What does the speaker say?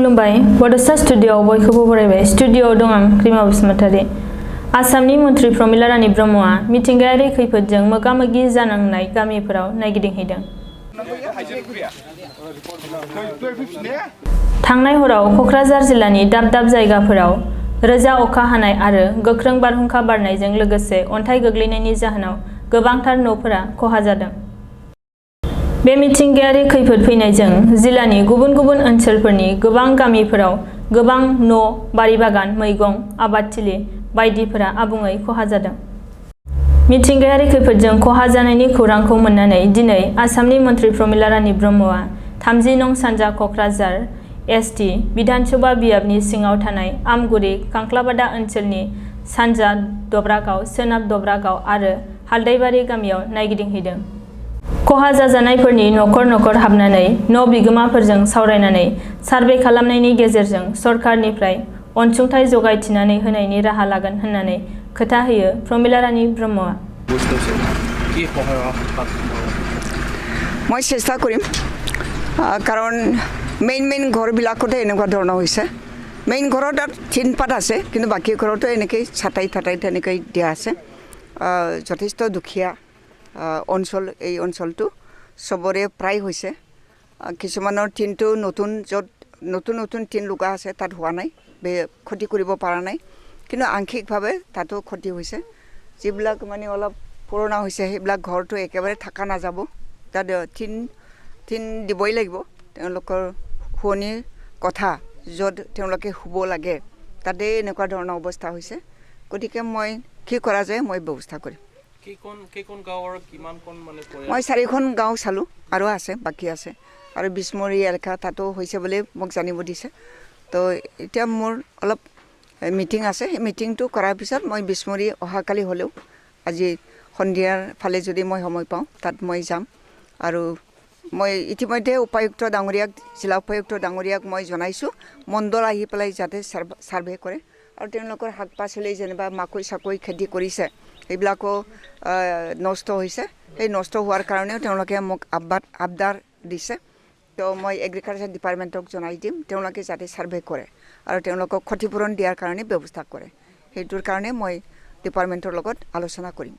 खुलुमबाय बड'सा स्टुडिअ'आव बयखौबो बरायबाय। स्टुडिअ'आव दं आं क्रिमा बसुमतारी। आसामनि मन्थ्रि प्रमिला रानी ब्रह्मआ मिथिंगायारि खैफोदजों मोगा-मोगि जानांनाय गामिफोराव नायगिदिंहैदों। थांनाय हराव क'क्राझार जिल्लानि दाब-दाब जायगाफोराव रोजा अखा हानाय आरो गोख्रों बारहुंखा बारनायजों लोगोसे अन्थाइ गोग्लैनायनि जाहोनाव गोबांथार न'फोरा खहा जादों। बे मिथिंगायारि खैफोद फैनायजों जिल्लानि गुबुन गुबुन ओनसोलफोरनि गोबां गामिफोराव गोबां न', बारि बागान, मैगं, आबादथिलि बायदिफोरा आबुङै खहा जादों। मिथिंगायारि खैफोदजों खहा जानायनि खौरांखौ मोननानै दिनै आसामनि मन्थ्रि प्रमिला रानी ब्रह्मआ 30 नं सानजा क'क्राझार एस.टि. बिधान सभा बियाबनि सिङाव थानाय आमगुरि खांख्लाबादा ओनसोलनि सानजा दब्रागाव, सोनाब दब्रागाव आरो हालदैबारि गामियाव नायगिदिंहैदों। खहा जाजानायफोरनि न'खर न'खर हाबनानै न' बिगोमाफोरजों सावरायनानै सार्भे खालामनायनि गेजेरजों सरकारनिफ्राय अनसुंथाइ जगायथिनानै होनायनि राहा लागोन होननानै खोथा होयो प्रमिला रानी ब्रह्मआ। মই চেষ্টা কৰিম কাৰণ মেইন ঘৰবিলাকতে এনেকুৱা ধৰণৰ হৈছে। মেইন ঘৰত টিন পাত আছে কিন্তু বাকী ঘৰতো এনেকৈ ছাটাই তেনেকৈ দিয়া আছে। যথেষ্ট দুখীয়া অঞ্চল এই অঞ্চলটো চবৰে প্ৰায় হৈছে। কিছুমানৰ টিনটো য'ত নতুন টিন লগা আছে তাত হোৱা নাই, ক্ষতি কৰিব পৰা নাই, কিন্তু আংশিকভাৱে তাতো ক্ষতি হৈছে। যিবিলাক মানে অলপ পুৰণা হৈছে সেইবিলাক ঘৰটো একেবাৰে থকা নাযাব, তাত টিন দিবই লাগিব। তেওঁলোকৰ শুৱনিৰ কথা য'ত তেওঁলোকে শুব লাগে তাতে এনেকুৱা ধৰণৰ অৱস্থা হৈছে। গতিকে মই কি কৰা যায় মই ব্যৱস্থা কৰিম। মই 4খন গাঁও চালোঁ আৰু আছে বাকী আছে আৰু বিষ্মুৰী এলেকা তাতো হৈছে বুলি মোক জানিব দিছে। তো এতিয়া মোৰ অলপ মিটিং আছে, সেই মিটিংটো কৰাৰ পিছত মই বিষ্মুৰী অহাকালি হ'লেও আজি সন্ধিয়াৰ ফালে যদি মই সময় পাওঁ তাত মই যাম। আৰু মই ইতিমধ্যে উপায়ুক্ত ডাঙৰীয়াক জিলা উপায়ুক্ত ডাঙৰীয়াক মই জনাইছোঁ মণ্ডল আহি পেলাই যাতে ছাৰ্ভে কৰে আৰু তেওঁলোকৰ শাক পাচলি যেনিবা মাকৈ চাকৈ খেতি কৰিছে সেইবিলাকো নষ্ট হৈছে। সেই নষ্ট হোৱাৰ কাৰণেও তেওঁলোকে মোক আবদাৰ দিছে। তো মই এগ্ৰিকালচাৰ ডিপাৰ্টমেণ্টক জনাই দিম তেওঁলোকে যাতে ছাৰ্ভে কৰে আৰু তেওঁলোকক ক্ষতিপূৰণ দিয়াৰ কাৰণে ব্যৱস্থা কৰে। সেইটোৰ কাৰণে মই ডিপাৰ্টমেণ্টৰ লগত আলোচনা কৰিম।